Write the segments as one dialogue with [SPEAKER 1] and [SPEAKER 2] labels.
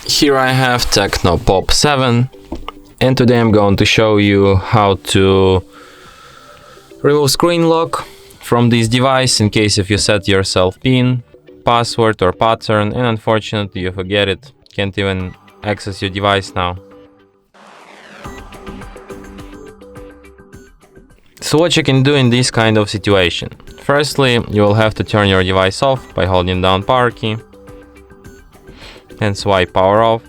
[SPEAKER 1] Here I have TECNO Pop 7, and today I'm going to show you how to remove screen lock from this device in case if you set yourself PIN, password or pattern and unfortunately you forget it, can't even access your device now. So what you can do in this kind of situation? Firstly, you will have to turn your device off by holding down power key and swipe power off,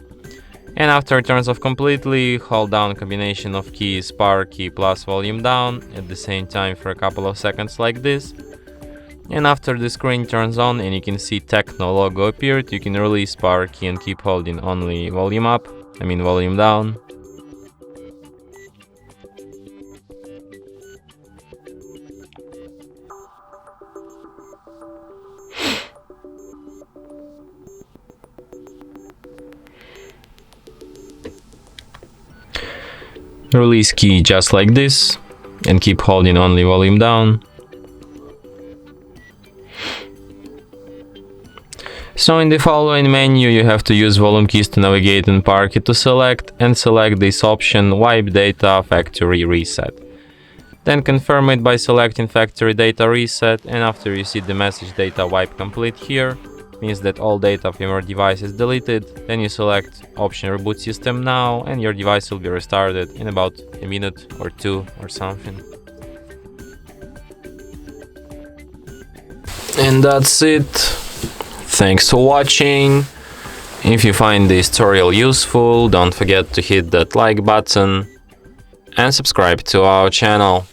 [SPEAKER 1] and after it turns off completely, hold down combination of keys power key plus volume down at the same time for a couple of seconds like this, and after the screen turns on and you can see TECNO logo appeared, you can release power key and keep holding only volume up, volume down. Release key just like this and keep holding only volume down. So in the following menu you have to use volume keys to navigate and power key to select, and select this option wipe data factory reset. Then confirm it by selecting factory data reset, and after you see the message data wipe complete here, means that all data from your device is deleted, then you select option reboot system now and your device will be restarted in about a minute or two or something. And that's it. Thanks for watching. If you find this tutorial useful, don't forget to hit that like button and subscribe to our channel.